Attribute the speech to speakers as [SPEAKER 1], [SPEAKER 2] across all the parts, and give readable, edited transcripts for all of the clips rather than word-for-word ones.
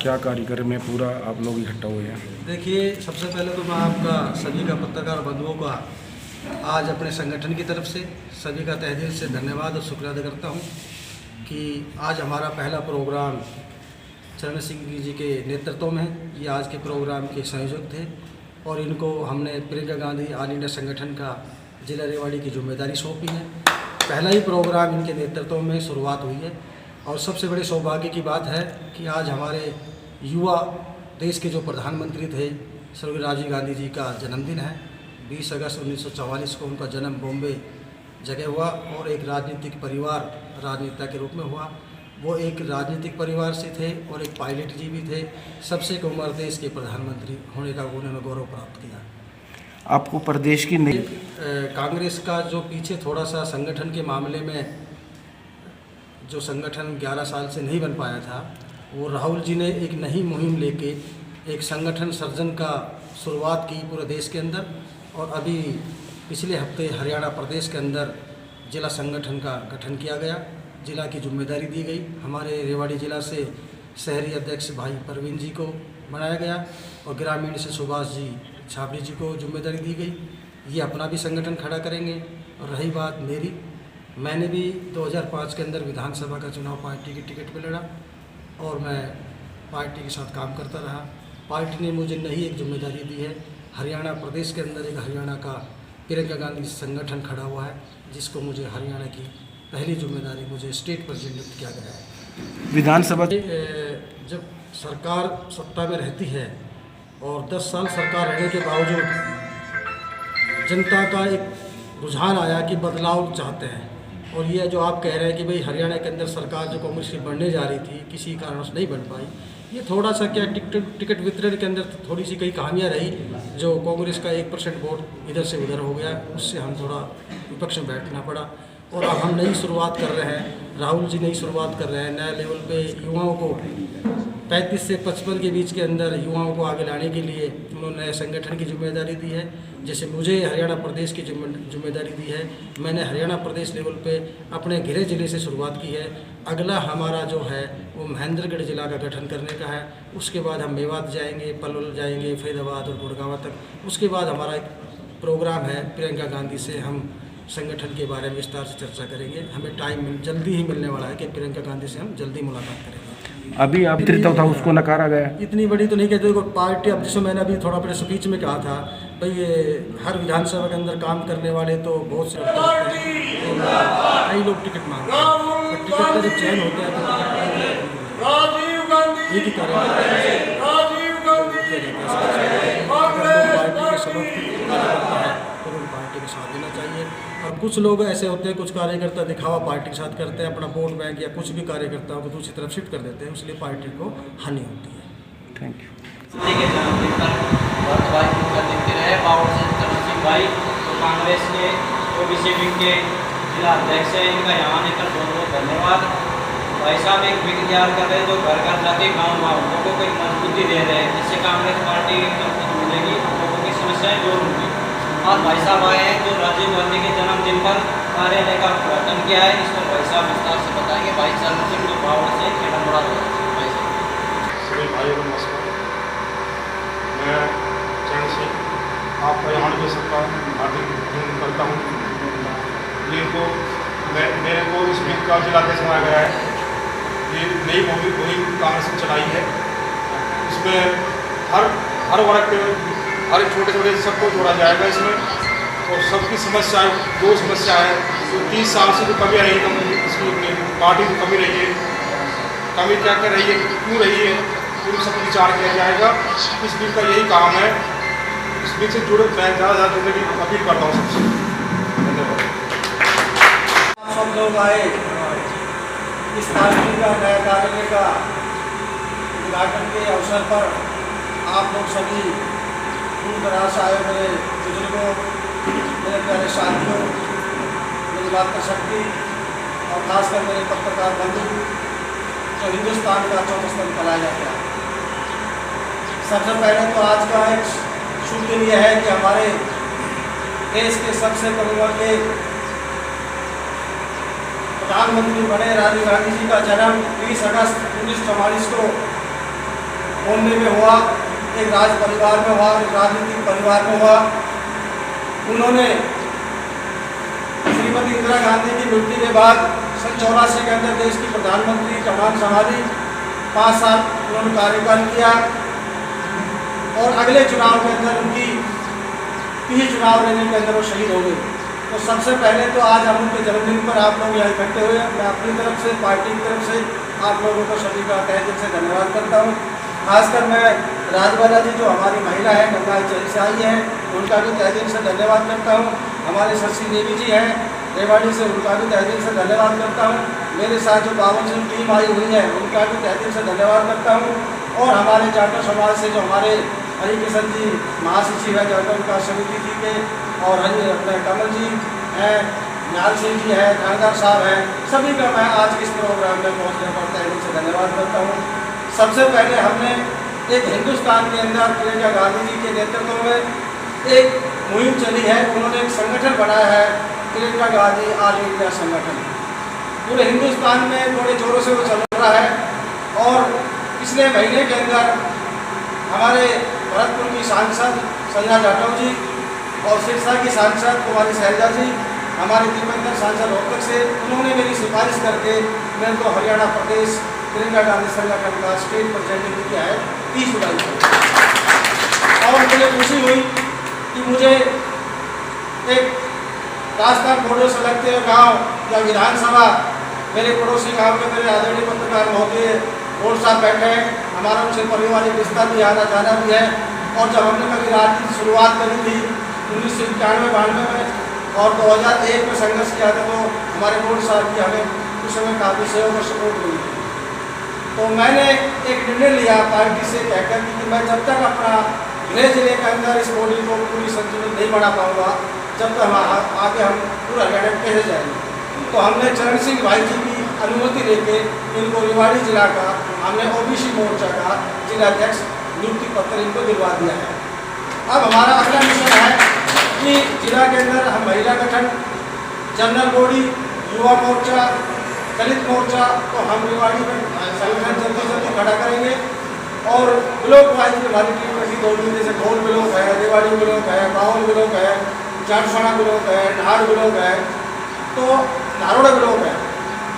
[SPEAKER 1] क्या कार्यक्रम में पूरा आप लोग इकट्ठा हुए हैं?
[SPEAKER 2] देखिए, सबसे पहले तो मैं आपका सभी का पत्रकार बंधुओं का आज अपने संगठन की तरफ से सभी का तहे दिल से धन्यवाद और शुक्रिया अदा करता हूं कि आज हमारा पहला प्रोग्राम चरण सिंह जी के नेतृत्व में है। ये आज के प्रोग्राम के संयोजक थे और इनको हमने प्रियंका गांधी ऑल इंडिया संगठन का जिला रेवाड़ी की जिम्मेदारी सौंपी है। पहला ही प्रोग्राम इनके नेतृत्व में शुरुआत हुई है और सबसे बड़े सौभाग्य की बात है कि आज हमारे युवा देश के जो प्रधानमंत्री थे स्वर्गीय राजीव गांधी जी का जन्मदिन है। 20 अगस्त 1944 को उनका जन्म बॉम्बे जगह हुआ और एक राजनीतिक परिवार राजनेता के रूप में हुआ। वो एक राजनीतिक परिवार से थे और एक पायलट जी भी थे। सबसे कम उम्र देश के प्रधानमंत्री होने का उन्होंने गौरव प्राप्त किया।
[SPEAKER 1] आपको प्रदेश की नई
[SPEAKER 2] कांग्रेस का जो पीछे थोड़ा सा संगठन के मामले में जो संगठन 11 साल से नहीं बन पाया था, वो राहुल जी ने एक नई मुहिम लेके एक संगठन सर्जन का शुरुआत की पूरे देश के अंदर। और अभी पिछले हफ्ते हरियाणा प्रदेश के अंदर जिला संगठन का गठन किया गया, जिला की जिम्मेदारी दी गई। हमारे रेवाड़ी जिला से शहरी अध्यक्ष भाई परवीन जी को बनाया गया और ग्रामीण से सुभाष जी छाबड़ी जी को जिम्मेदारी दी गई। ये अपना भी संगठन खड़ा करेंगे। और रही बात मेरी, मैंने भी 2005 के अंदर विधानसभा का चुनाव पार्टी की टिकट पर लड़ा और मैं पार्टी के साथ काम करता रहा। पार्टी ने मुझे नई एक जिम्मेदारी दी है। हरियाणा प्रदेश के अंदर एक हरियाणा का प्रियंका गांधी संगठन खड़ा हुआ है, जिसको मुझे हरियाणा की पहली जिम्मेदारी मुझे स्टेट प्रेसिडेंट नियुक्त किया गया है।
[SPEAKER 1] विधानसभा
[SPEAKER 2] जब सरकार सत्ता में रहती है और 10 साल सरकार रहने के बावजूद जनता का एक रुझान आया कि बदलाव चाहते हैं। और ये जो आप कह रहे हैं कि भाई हरियाणा के अंदर सरकार जो कांग्रेस की बनने जा रही थी किसी कारण से नहीं बन पाई, ये थोड़ा सा क्या टिकट वितरण के अंदर थोड़ी सी कई कहानियाँ रही। जो कांग्रेस का 1% वोट इधर से उधर हो गया, उससे हम थोड़ा विपक्ष में बैठना पड़ा। और अब हम नई शुरुआत कर रहे हैं, राहुल जी नई शुरुआत कर रहे हैं। नए लेवल पे युवाओं को 35 से 55 के बीच के अंदर युवाओं को आगे लाने के लिए उन्होंने संगठन की जिम्मेदारी दी है। जैसे मुझे हरियाणा प्रदेश की जिम्मेदारी दी है, मैंने हरियाणा प्रदेश लेवल पे अपने गृह जिले से शुरुआत की है। अगला हमारा जो है वो महेंद्रगढ़ जिला का गठन करने का है। उसके बाद हम मेवात जाएंगे, पलवल जाएंगे, फरीदाबाद और गुड़गांव तक। उसके बाद हमारा एक प्रोग्राम है प्रियंका गांधी से हम संगठन के बारे में विस्तार से चर्चा करेंगे। हमें टाइम जल्दी ही मिलने वाला है कि प्रियंका गांधी से हम जल्दी मुलाकात करेंगे।
[SPEAKER 1] अभी नेतृत्व था उसको नकारा गया।
[SPEAKER 2] इतनी बड़ी तो नहीं कहते पार्टी। अब जिसमें मैंने अभी थोड़ा अपने स्पीच में कहा था, भाई ये हर विधानसभा के अंदर काम करने वाले तो बहुत से कई लोग टिकट मांगते हैं। टिकट का जब चयन होता है तो एक ही कार्य पार्टी के साथ देना चाहिए। और कुछ लोग ऐसे होते हैं, कुछ कार्यकर्ता दिखावा पार्टी के साथ करते हैं, अपना वोट बैंक या कुछ भी कार्यकर्ताओं को दूसरी तरफ शिफ्ट कर देते हैं, इसलिए पार्टी को हानि होती है।
[SPEAKER 1] Thank you.
[SPEAKER 3] कांग्रेस के ओबीसी विंग के जिला अध्यक्ष है, इनका यहाँ आने का बहुत बहुत धन्यवाद। भाई साहब एक विंग तैयार कर रहे हैं जो घर घर जाके गाँव लोगों को एक मजबूती दे रहे हैं, जिससे कांग्रेस पार्टी मजबूत मिलेगी, लोगों की समस्याएं दूर होंगी। आज भाई साहब आए हैं जो राजीव गांधी के जन्मदिन पर कार्यालय का उद्घाटन किया है, इस पर भाई साहब विस्तार से बताएंगे। भाई चरण सिंह जो बावड़ से खेड़ा भाई
[SPEAKER 4] सभी भाइयों को नमस्कार। मैं चरण सिंह आपका यहाँ के सबका हार्दिक अभिनंदन करता हूँ। जिनको मेरे को इस वीक का जिलाध्यक्ष बनाया गया है। ये नई मुहिम कांग्रेस ने चलाई है। इसमें हर वर्ग के हर छोटे छोटे सबको जोड़ा जाएगा इसमें। और सबकी समस्याएं, जो समस्या है जो 30 साल से जो कमी रही है इसकी पार्टी की कमी रही है, कमी क्या कर रही है, क्यों रही है, उन सब विचार किया जाएगा। इस बिल का यही काम है। इस बिल से जुड़े मैं ज़्यादा जुड़ने की अपील करता हूँ सबसे। धन्यवाद।
[SPEAKER 2] सब लोग आए इस पार्टी का नया कार्यालय का उद्घाटन के अवसर पर। आप लोग सभी दूर दराज से आए, मेरे बुजुर्गों, मेरे प्यारे साथियों, मेरी बात कर सकती और खासकर मेरे पत्रकार बंधु जो हिंदुस्तान का चौथा स्तंभ कहलाया जाता है। सबसे पहले तो आज का एक शुभ दिन यह है कि हमारे देश के सबसे कम उम्र के प्रधानमंत्री बने राजीव गांधी जी का जन्म 20 अगस्त 1944 को मोहल्ले में हुआ, एक राज परिवार में हुआ, एक राजनीतिक परिवार में हुआ। उन्होंने श्रीमती इंदिरा गांधी की मृत्यु के बाद सन 84 के अंदर देश की प्रधानमंत्री कमान संभाली। 5 साल उन्होंने कार्यकाल किया और अगले चुनाव के अंदर उनकी पीछे चुनाव लेने के अंदर वो शहीद हो गए। तो सबसे पहले तो आज हम उनके जन्मदिन पर आप लोग यहाँ इकट्ठे हुए, मैं अपनी तरफ से, पार्टी की तरफ से आप लोगों को सभी का तहे दिल से धन्यवाद करता हूँ। खासकर मैं राजबाला जी जो हमारी महिला है, गंगा चरी से आई है, उनका भी तहे दिल से धन्यवाद करता हूँ। हमारे शशि देवी जी हैं रेवाड़ी से, उनका भी तहे दिल से धन्यवाद करता हूँ। मेरे साथ जो 52 जन टीम आई हुई है उनका भी तहे दिल से धन्यवाद करता हूँ। और हमारे जाटव समाज से जो हमारे हरिकिशन जी महासचिव है जाटव विकास समिति जी के, और अपने कमल जी हैं, न्याल सिंह जी हैं, थानेदार साहब हैं, सभी का मैं आज इस प्रोग्राम में पहुँचने पर तहे दिल से धन्यवाद करता हूँ। सबसे पहले हमने एक हिंदुस्तान के अंदर प्रियंका गांधी जी के नेतृत्व में एक मुहिम चली है। उन्होंने एक संगठन बनाया है, प्रियंका गांधी ऑल इंडिया संगठन। पूरे हिंदुस्तान में बड़े जोरों से वो चल रहा है। और पिछले महीने के अंदर हमारे भरतपुर की सांसद संजना जाटव जी और सिरसा की सांसद कुमारी शैलजा जी, हमारे दीपेंद्र सांसद रोहतक से, उन्होंने मेरी सिफारिश करके मेरे को हरियाणा प्रदेश प्रियंका गांधी संगठन का स्टेट प्रेसिडेंट किया है 30 जुलाई को। और मुझे खुशी हुई कि मुझे एक राजस्थान बॉर्डर से लगते हुए गाँव या विधानसभा, मेरे पड़ोसी गाँव के मेरे आदरणीय पत्रकार महोदय गोल्ड साहब बैठे हैं, हमारा उनसे पारिवारिक रिश्ता भी आना जाना भी है। और जब हमने कभी राजनीति शुरुआत करी थी 1991-92 में और 2001 में संघर्ष किया था, तो हमारे गोल्ड साहब की हमें उस समय काफ़ी सहयोग और सपोर्ट मिली थी। तो मैंने एक निर्णय लिया पार्टी से कहकर कि मैं जब तक अपना गृह जिले के अंदर इस बॉडी को पूरी संतुलित नहीं बना पाऊँगा, जब तक हम आगे हम पूरा हरियाणा में कैसे जाएंगे। तो हमने चरण सिंह भाई जी की अनुमति लेके इनको रेवाड़ी जिला का हमने ओबीसी मोर्चा का जिला अध्यक्ष नियुक्ति पत्र इनको दिलवा दिया है। अब हमारा अगला मिशन है कि जिला के अंदर हम महिला गठन, जनरल बॉडी, युवा मोर्चा, दलित मोर्चा को हम रेवाड़ी में संगठन जल्दी जल्दी खड़ा करेंगे। और ब्लॉक वाइज हमारी टीम ऐसी दौड़ी, जैसे ढोल ब्लॉक है, रेवाड़ी ब्लॉक है, बाहुल ब्लॉक है, जाटसाना ब्लॉक है, नाहर ब्लॉक है, तो नारोड़ा ब्लॉक है।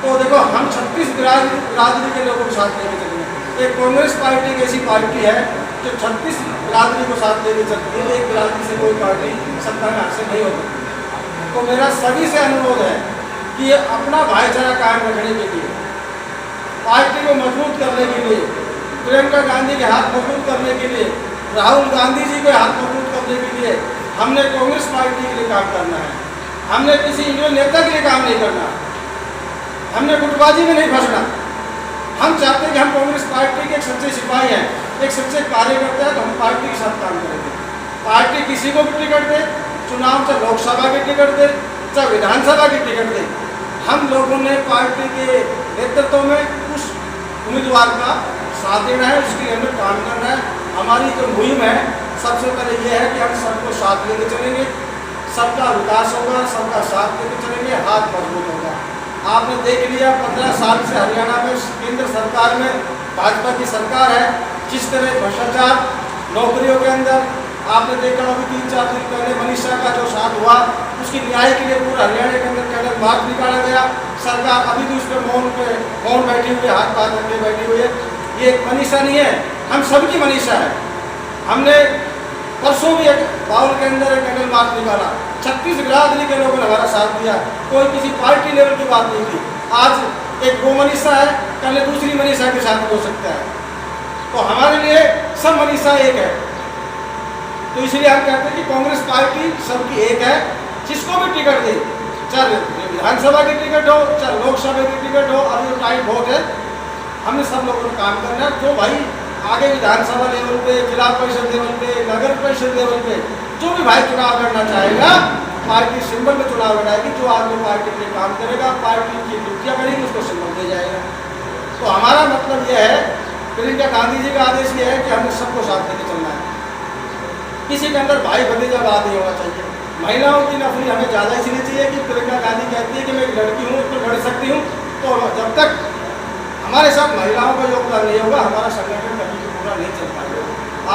[SPEAKER 2] तो देखो हम 36 बिरादरी के लोगों को साथ लेके चलेंगे। एक कांग्रेस पार्टी एक ऐसी पार्टी है जो 36 बिरादरी को साथ लेके चलती है। एक बिरादरी से कोई पार्टी सत्ता में हासिल नहीं होती। तो मेरा सभी से अनुरोध है कि अपना भाईचारा कायम रखने के लिए, पार्टी को मजबूत करने के लिए, प्रियंका गांधी के हाथ मजबूत करने के लिए, राहुल गांधी जी के हाथ मजबूत करने के लिए हमने कांग्रेस पार्टी के लिए काम करना है। हमने किसी इंडियन नेता के लिए काम नहीं करना, हमने गुटबाजी में नहीं फंसना। हम चाहते हैं कि हम कांग्रेस पार्टी के एक सच्चे सिपाही हैं, एक सच्चे कार्यकर्ता है, तो हम पार्टी के साथ काम करेंगे। पार्टी किसी को भी टिकट दे, चुनाव चाहे लोकसभा की टिकट दे चाहे विधानसभा की टिकट दे, हम लोगों ने पार्टी के नेतृत्व में उस उम्मीदवार का साथ देना है, उसके लिए हमें काम करना है। हमारी जो मुहिम है सबसे पहले ये है कि हम सबको साथ लेके चलेंगे, सबका विकास होगा, सबका साथ लेके चलेंगे, हाथ मजबूत होगा। आपने देख लिया 15 साल से हरियाणा में केंद्र सरकार में भाजपा की सरकार है, जिस तरह भ्रष्टाचार नौकरियों के अंदर आपने देखा अभी 3-4 दिन पहले मनीषा का जो साथ हुआ, उसकी न्याय के लिए पूरा हरियाणा के अंदर कैडर मार्च निकाला गया। सरकार अभी भी उस पर मौन बैठी हुई है, हाथ पाथ रखे बैठी हुई है। ये एक मनीषा नहीं है, हम सबकी मनीषा है। हमने परसों भी एक बाउल के अंदर एक कैडर मार्च निकाला, 36 बिरादरी के लोगों ने हमारा साथ दिया। कोई किसी पार्टी लेवल की बात नहीं थी। आज एक वो मनीषा है, कल दूसरी मनीषा के साथ हो सकता है। तो हमारे लिए सब मनीषा एक है। तो इसलिए हम कहते हैं कि कांग्रेस पार्टी सबकी एक है। जिसको भी टिकट दे, चाहे विधानसभा की टिकट हो चाहे लोकसभा की टिकट हो, अभी तो टाइम बहुत है, हमने सब लोगों को काम करना है। जो भाई आगे विधानसभा लेवल पे, जिला परिषद लेवल पे, नगर परिषद लेवल पे जो भी भाई चुनाव लड़ना चाहेगा, पार्टी सिंबल में चुनाव लड़ाएगी। जो आदमी पार्टी के लिए काम करेगा, पार्टी की नियुक्तियाँ करेगी, उसको सिंबल दे जाएगा। तो हमारा मतलब यह है, प्रियंका गांधी जी का आदेश ये है कि हमें सबको साथ लेके चलना है। किसी के अंदर भाई भतीजावाद नहीं होना चाहिए। महिलाओं की नफरी हमें ज़्यादा इसलिए चाहिए कि प्रियंका गांधी कहती है कि मैं एक लड़की हूँ, उस पर लड़ सकती हूँ। तो जब तक हमारे साथ महिलाओं का योगदान नहीं होगा, हमारा संगठन कभी पूरा नहीं चल पाएगा।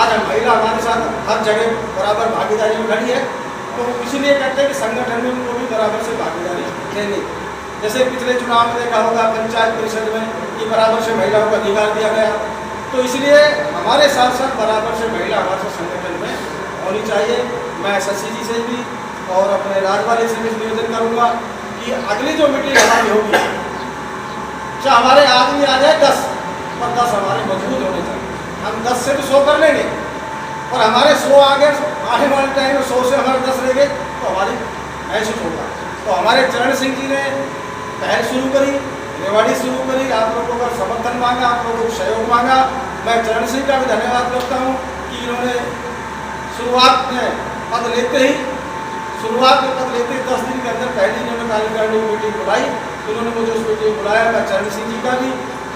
[SPEAKER 2] आज हम महिला हमारे साथ हर जगह बराबर भागीदारी में खड़ी है, तो इसीलिए कहते हैं कि संगठन में उनको भी बराबर से भागीदारी देनी। जैसे पिछले चुनाव में देखा होगा पंचायत परिषद में कि बराबर से महिलाओं को अधिकार दिया गया, तो इसलिए हमारे साथ साथ बराबर से महिला हमारे संगठन में होनी चाहिए। मैं शशि जी से भी और अपने राजवाले से भी निवेदन करूँगा कि अगली जो मीटिंग हमारी होगी, चाहे हमारे आदमी आ जाए 10 पर 10 हमारे मजबूत होने चाहिए। हम 10 से तो 100 कर लेंगे, और हमारे 100 आने वाले टाइम में 100 से हमारे 10 रह गए तो हमारी ऐसे होगा। तो हमारे चरण सिंह जी ने पहल शुरू करी, रेवाड़ी शुरू करी, आप लोगों का समर्थन मांगा, आप लोगों को सहयोग मांगा। मैं चरण सिंह का भी धन्यवाद करता हूँ कि इन्होंने शुरुआत में पद लेते ही 10 दिन के अंदर पहले इन्होंने कार्यकारिणी की मीटिंग बुलाई। उन्होंने मुझे उस मीटिंग बुलाया। मैं चरण सिंह जी का भी,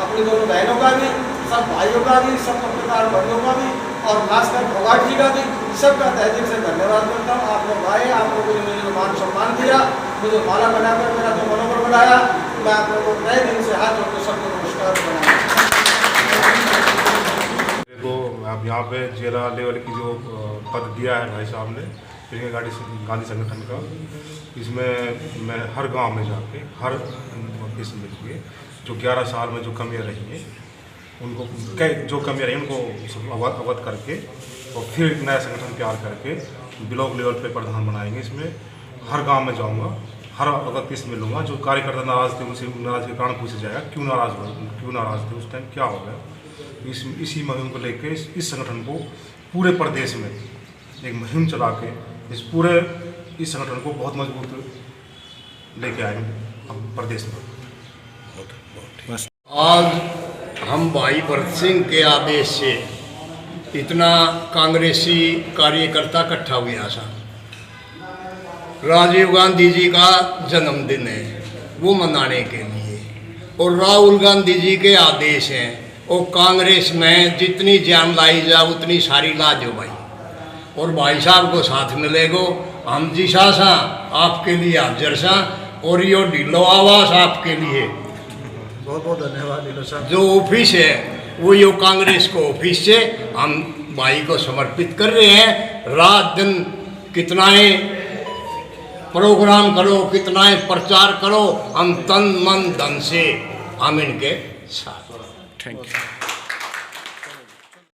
[SPEAKER 2] अपनी दोनों बहनों का भी, सब भाइयों का भी, सब पत्रकार बंधुओं का भी, और खासकर फोगाट जी का भी, सबका तहे दिल से धन्यवाद करता हूँ। आप लोग आए, आप लोगों ने मुझे मान सम्मान दिया, मुझे माला बनाकर मेरा तो मनोबल बढ़ाया। मैं आप लोगों को तहे दिल से हाथ जोड़कर सबको नमस्कार बनाया।
[SPEAKER 4] तो अब यहाँ पे जिला लेवल की जो पद दिया है भाई साहब ने गांधी संगठन का, इसमें मैं हर गांव में जाके हर किस्म के जो 11 साल में जो कमियां रही हैं उनको जो कमियां रही उनको अवगत करके और फिर एक नया संगठन तैयार करके ब्लॉक लेवल पे प्रधान बनाएंगे। इसमें हर गांव में जाऊंगा, हर अवगत किस्म में लूँगा। जो कार्यकर्ता नाराज थे उनसे नाराज के कारण पूछा जाएगा क्यों नाराज थे, उस टाइम क्या हो गया। इसी मुहिम को लेके इस संगठन को पूरे प्रदेश में एक मुहिम चला के इस संगठन को बहुत मजबूत लेके आएंगे प्रदेश में।
[SPEAKER 5] आज हम भाई भरत सिंह के आदेश से इतना कांग्रेसी कार्यकर्ता इकट्ठा हुआ था। राजीव गांधी जी का जन्मदिन है, वो मनाने के लिए, और राहुल गांधी जी के आदेश हैं और कांग्रेस में जितनी जान लाई जा उतनी सारी ला जो भाई, और भाई साहब को साथ मिलेगो। हम जिसा सा आपके लिए हाजिर सा, और यो ढिलो आवास आपके लिए
[SPEAKER 2] बहुत बहुत धन्यवाद ढिलो साहब।
[SPEAKER 5] जो ऑफिस है वो यो कांग्रेस को ऑफिस से हम भाई को समर्पित कर रहे हैं। रात दिन कितनाए प्रोग्राम करो, कितनाए प्रचार करो, हम तन मन धन से हम इनके साथ।
[SPEAKER 1] Thank you.